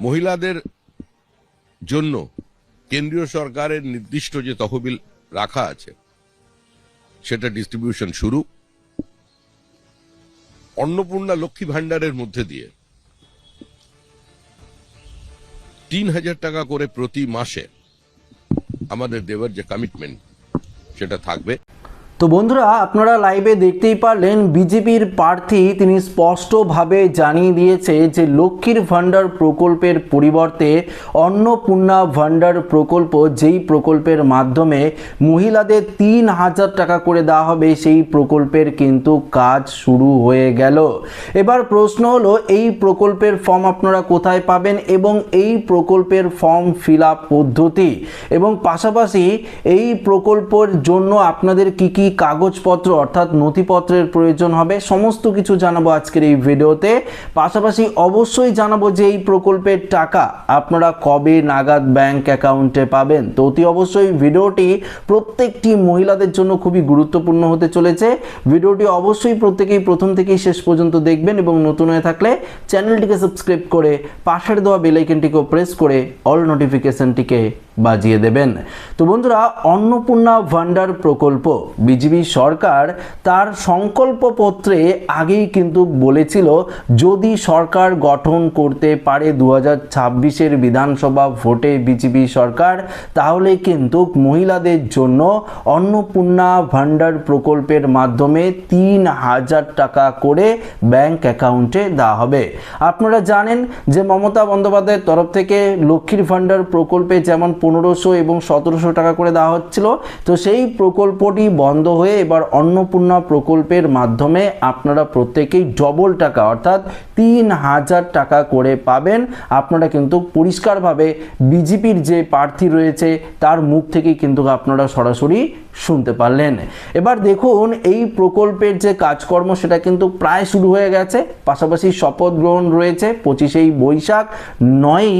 মহিলাদের জন্য কেন্দ্রীয় সরকারের নির্দিষ্ট যে তহবিল রাখা আছে সেটা ডিস্ট্রিবিউশন শুরু। অন্নপূর্ণা লক্ষ্মী ভান্ডারের মধ্যে দিয়ে ৩,০০০ টাকা করে প্রতি মাসে আমাদের দেওয়ার যে কমিটমেন্ট সেটা থাকবে। তো বন্ধুরা, আপনারা লাইভে দেখতেই পারলেন বিজেপির প্রার্থী তিনি স্পষ্টভাবে জানিয়ে দিয়েছে যে লক্ষ্মীর ভাণ্ডার প্রকল্পের পরিবর্তে অন্নপূর্ণা ভাণ্ডার প্রকল্প, যেই প্রকল্পের মাধ্যমে মহিলাদের ৩,০০০ টাকা করে দেওয়া হবে, সেই প্রকল্পের কিন্তু কাজ শুরু হয়ে গেল। এবার প্রশ্ন হলো, এই প্রকল্পের ফর্ম আপনারা কোথায় পাবেন এবং এই প্রকল্পের ফর্ম ফিল আপ পদ্ধতি এবং পাশাপাশি এই প্রকল্পের জন্য আপনাদের কি কি কাগজপত্র অর্থাৎ নথিপত্রের প্রয়োজন হবে, সমস্ত কিছু জানাবো আজকের এই ভিডিওতে। পাশাপাশি অবশ্যই জানাবো যে এই প্রকল্পের টাকা আপনারা কবে নাগাদ ব্যাংক অ্যাকাউন্টে পাবেন। তো অতি অবশ্যই ভিডিওটি প্রত্যেকটি মহিলাদের জন্য খুবই গুরুত্বপূর্ণ হতে চলেছে। ভিডিওটি অবশ্যই প্রত্যেকেই প্রথম থেকেই শেষ পর্যন্ত দেখবেন এবং নতুন হয়ে থাকলে চ্যানেলটিকে সাবস্ক্রাইব করে পাশের দেওয়া বেল আইকনটিকে প্রেস করে অল নোটিফিকেশনটিকে বাজিয়ে দেবেন। তো বন্ধুরা, অন্নপূর্ণা ভাণ্ডার প্রকল্প বিজেপি সরকার তার সংকল্পপত্রে আগেই কিন্তু বলেছিল যদি সরকার গঠন করতে পারে 2026-এর বিধানসভা ভোটে বিজেপি সরকার, তাহলে কিন্তু মহিলাদের জন্য অন্নপূর্ণা ভাণ্ডার প্রকল্পের মাধ্যমে ৩,০০০ টাকা করে ব্যাংক অ্যাকাউন্টে দেওয়া হবে। আপনারা জানেন যে মমতা বন্দ্যোপাধ্যায়ের তরফ থেকে লক্ষ্মীর ভাণ্ডার প্রকল্পে যেমন ১৫০০ এবং ১৭০০ টাকা করে দেওয়া হচ্ছিল, তো সেই প্রকল্পটি বন্ধ হয়ে এবার অন্নপূর্ণা প্রকল্পের মাধ্যমে আপনারা প্রত্যেকেই ডবল টাকা অর্থাৎ ৩,০০০ টাকা করে পাবেন। আপনারা কিন্তু পরিষ্কারভাবে বিজেপির যে প্রার্থী রয়েছে তার মুখ থেকেই কিন্তু আপনারা সরাসরি শুনতে পারলেন। এবার দেখুন, এই প্রকল্পের যে কাজকর্ম সেটা কিন্তু প্রায় শুরু হয়ে গেছে। পাশাপাশি শপথ গ্রহণ রয়েছে ২৫শে বৈশাখ, ৯ই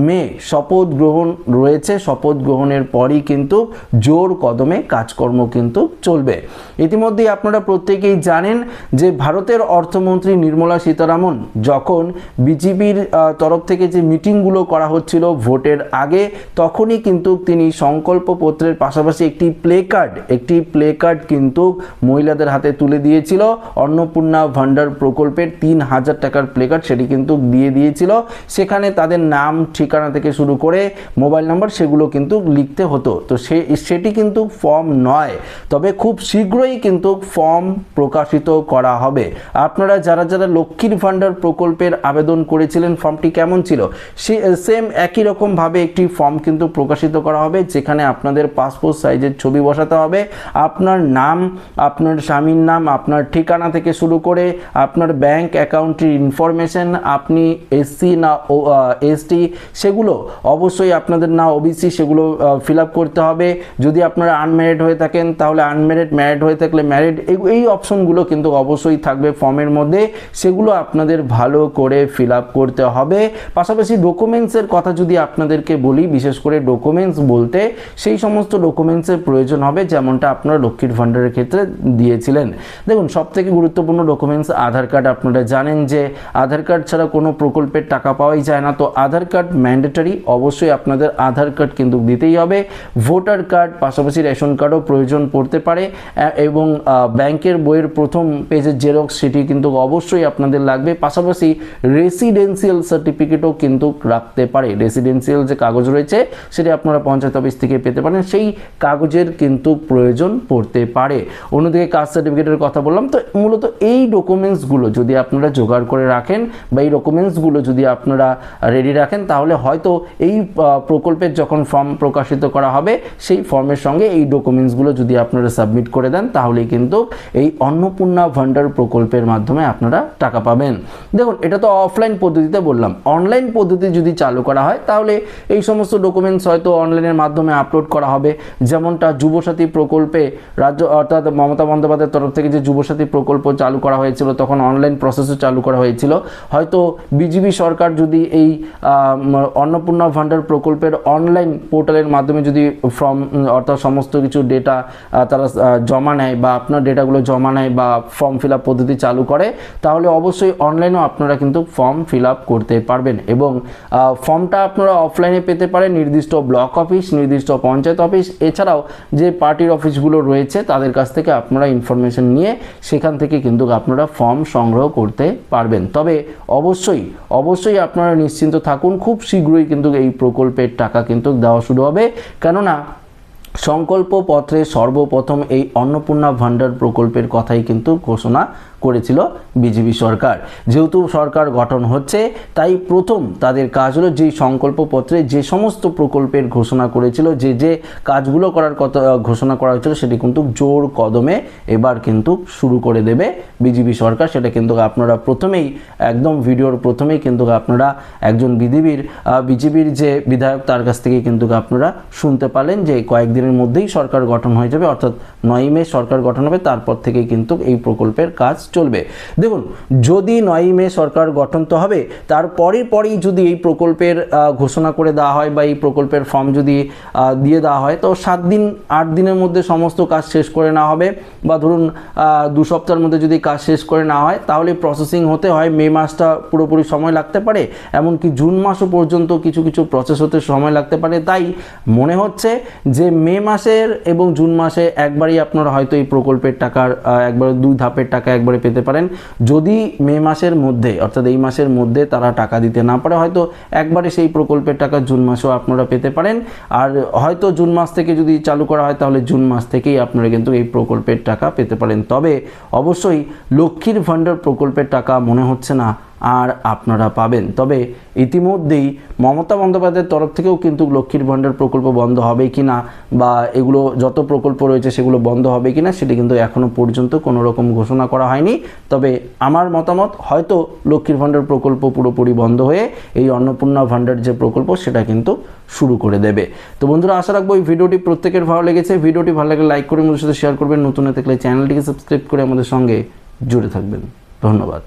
মে শপথ গ্রহণ রয়েছে। শপথ গ্রহণের পরই কিন্তু জোর কদমে কাজকর্ম কিন্তু চলবে। ইতিমধ্যেই আপনারা প্রত্যেকেই জানেন যে ভারতের অর্থমন্ত্রী নির্মলা সীতারামন যখন বিজেপির তরফ থেকে যে মিটিংগুলো করা হচ্ছিল ভোটের আগে, তখনই কিন্তু তিনি সংকল্পপত্রের পাশাপাশি একটি প্লে কার্ড কিন্তু মহিলাদের হাতে তুলে দিয়েছিল। অন্নপূর্ণা ভাণ্ডার প্রকল্পের ৩,০০০ টাকার প্লে কার্ড সেটি কিন্তু দিয়ে দিয়েছিল। সেখানে তাদের নাম, ঠিকানা থেকে শুরু করে মোবাইল নাম্বার সেগুলো কিন্তু লিখতে হতো। তো সেটি কিন্তু ফর্ম নয়, তবে খুব শীঘ্রই কিন্তু ফর্ম প্রকাশিত করা হবে। আপনারা যারা যারা লক্ষ্মীর ভাণ্ডার প্রকল্পের আবেদন করেছিলেন, ফর্মটি কেমন ছিল, সেম একই রকমভাবে একটি ফর্ম কিন্তু প্রকাশিত করা হবে, যেখানে আপনাদের পাসপোর্ট সাইজের ছবি বসাতে হবে, আপনার নাম, আপনার স্বামীর নাম, আপনার ঠিকানা থেকে শুরু করে আপনার ব্যাংক অ্যাকাউন্টের ইনফরমেশন, আপনি এসসি না এসটি সেগুলো অবশ্যই আপনাদের না ওবিসি সেগুলো ফিল আপ করতে হবে। যদি আপনারা আনম্যারিড হয়ে থাকেন তাহলে আনম্যারিড, ম্যারিড হয়ে থাকলে ম্যারিড, এই অপশনগুলো কিন্তু অবশ্যই থাকবে ফর্মের মধ্যে, সেগুলো আপনাদের ভালো করে ফিল আপ করতে হবে। পাশাপাশি ডকুমেন্টসের কথা যদি আপনাদেরকে বলি, বিশেষ করে ডকুমেন্টস বলতে সেই সমস্ত ডকুমেন্টসের প্রয়োজন হবে যেমনটা আপনারা লক্ষ্মীর ভাণ্ডারের ক্ষেত্রে দিয়েছিলেন। দেখুন, সবথেকে গুরুত্বপূর্ণ ডকুমেন্টস আধার কার্ড। আপনারা জানেন যে আধার কার্ড ছাড়া কোনো প্রকল্পের টাকা পাওয়াই যায় না, তো আধার কার্ড ম্যান্ডেটরি, অবশ্যই আপনাদের আধার কার্ড কিন্তু দিতেই হবে। ভোটার কার্ড, পাশাপাশি রেশন কার্ডও প্রয়োজন পড়তে পারে এবং ব্যাংকের বইয়ের প্রথম পেজের জেরক্স সেটি কিন্তু অবশ্যই আপনাদের লাগবে। পাশাপাশি রেসিডেন্সিয়াল সার্টিফিকেটও কিন্তু রাখতে পারে। রেসিডেন্সিয়াল যে কাগজ রয়েছে সেটি আপনারা পঞ্চায়েত অফিস থেকে পেতে পারেন, সেই কাগজের কিন্তু প্রয়োজন পড়তে পারে। অন্যদিকে কাস্ট সার্টিফিকেটের কথা বললাম। তো মূলত এই ডকুমেন্টসগুলো যদি আপনারা জোগাড় করে রাখেন বা এই ডকুমেন্টসগুলো যদি আপনারা রেডি রাখেন, তাহলে হয়তো এই প্রকল্পের যখন ফর্ম প্রকাশিত করা হবে সেই ফর্মের সঙ্গে এই ডকুমেন্টসগুলো যদি আপনারা সাবমিট করে দেন, তাহলেই কিন্তু এই অন্নপূর্ণা ভাণ্ডার প্রকল্পের মাধ্যমে আপনারা টাকা পাবেন। দেখুন, এটা তো অফলাইন পদ্ধতিতে বললাম। অনলাইন পদ্ধতি যদি চালু করা হয় তাহলে এই সমস্ত ডকুমেন্টস হয়তো অনলাইনের মাধ্যমে আপলোড করা হবে, যেমনটা যুবসাথী যুবসাথী প্রকল্পে রাজ্য অর্থাৎ মমতা বন্দ্যোপাধ্যায়ের তরফ থেকে যে যুবসাথী প্রকল্প চালু করা হয়েছিল তখন অনলাইন প্রসেসও চালু করা হয়েছিল। হয়তো বিজেপি সরকার যদি এই অন্নপূর্ণা ভান্ডার প্রকল্পের অনলাইন পোর্টালের মাধ্যমে যদি ফর্ম অর্থাৎ সমস্ত কিছু ডেটা তারা জমা নেয় বা আপনার ডেটাগুলো জমা নেয় বা ফর্ম ফিল আপ পদ্ধতি চালু করে, তাহলে অবশ্যই অনলাইনেও আপনারা কিন্তু ফর্ম ফিল আপ করতে পারবেন এবং ফর্মটা আপনারা অফলাইনে পেতে পারেন নির্দিষ্ট ব্লক অফিস, নির্দিষ্ট পঞ্চায়েত অফিস, এছাড়াও যে পার্টির অফিসগুলো রয়েছে তাদের কাছ থেকে আপনারা ইনফরমেশন নিয়ে সেখান থেকে কিন্তু আপনারা ফর্ম সংগ্রহ করতে পারবেন। তবে অবশ্যই আপনারা নিশ্চিন্ত থাকুন, খুব শীঘ্রই কিন্তু এই প্রকল্পের টাকা কিন্তু দেওয়া শুরু হবে। কেননা সংকল্প পত্রে সর্বপ্রথম এই অন্নপূর্ণা ভান্ডার প্রকল্পের কথাই কিন্তু ঘোষণা করেছিল বিজেপি সরকার। যেহেতু সরকার গঠন হচ্ছে তাই প্রথম তাদের কাজ হলো যেই সংকল্পপত্রে যে সমস্ত প্রকল্পের ঘোষণা করেছিল, যে কাজগুলো করার কথা ঘোষণা করা হয়েছিল সেটি কিন্তু জোর কদমে এবার কিন্তু শুরু করে দেবে বিজেপি সরকার। সেটা কিন্তু আপনারা প্রথমেই একদম ভিডিওর প্রথমেই কিন্তু আপনারা একজন বিজেপির যে বিধায়ক তার কাছ থেকে কিন্তু আপনারা শুনতে পারলেন যে কয়েকদিনের মধ্যেই সরকার গঠন হয়ে যাবে, অর্থাৎ 9ই মে সরকার গঠন হবে, তারপর থেকেই কিন্তু এই প্রকল্পের কাজ চলবে। দেখুন, যদি 9ই মে সরকার গঠন তো হবে, পরেই যদি এই প্রকল্পের ঘোষণা করে দেওয়া হয় বা এই প্রকল্পের ফর্ম যদি দিয়ে দেওয়া হয় তো 7 দিন 8 দিনের মধ্যে সমস্ত কাজ শেষ করে নেওয়া হবে, বা ধরুন 2 সপ্তাহের মধ্যে যদি কাজ শেষ করে নেওয়া হয় তাহলে প্রসেসিং হতে হয় মে মাসটা পুরোপুরি সময় লাগতে পারে, এমনকি জুন মাসও পর্যন্ত কিছু প্রসেস হতে সময় লাগতে পারে। তাই মনে হচ্ছে যে মে মাসের এবং জুন মাসে একবারই আপনারা হয়তো এই প্রকল্পের টাকার একবারে 2 ধাপের টাকা একবারে পেতে পারেন। যদি মে মাসের মধ্যে অর্থাৎ এই মাসের মধ্যে তারা টাকা দিতে না পারে, হয়তো একবারে সেই প্রকল্পের টাকা জুন মাসেও আপনারা পেতে পারেন। আর হয়তো জুন মাস থেকে যদি চালু করা হয় তাহলে জুন মাস থেকেই আপনারা কিন্তু এই প্রকল্পের টাকা পেতে পারেন। তবে অবশ্যই লক্ষ্মীর ভান্ডার প্রকল্পের টাকা মনে হচ্ছে না আর আপনারা পাবেন। তবে ইতিমধ্যেই মমতা বন্দ্যোপাধ্যায়ের তরফ থেকেও কিন্তু লক্ষ্মীর ভান্ডার প্রকল্প বন্ধ হবে কিনা বা এগুলো যত প্রকল্প রয়েছে সেগুলো বন্ধ হবে কিনা সেটি কিন্তু এখনো পর্যন্ত কোনো রকম ঘোষণা করা হয়নি। তবে আমার মতামত হয়তো লক্ষ্মীর ভান্ডার প্রকল্প পুরোপুরি বন্ধ হয়ে এই অন্নপূর্ণা ভান্ডার যে প্রকল্প সেটা কিন্তু শুরু করে দেবে। তো বন্ধুরা, আশা রাখবো এই ভিডিওটি প্রত্যেকের ভালো লেগেছে। ভিডিওটি ভালো লাগলে লাইক করে আমাদের সাথে শেয়ার করবেন, নতুন হয়ে থাকলে চ্যানেলটিকে সাবস্ক্রাইব করে আমাদের সঙ্গে জুড়ে থাকবেন। ধন্যবাদ।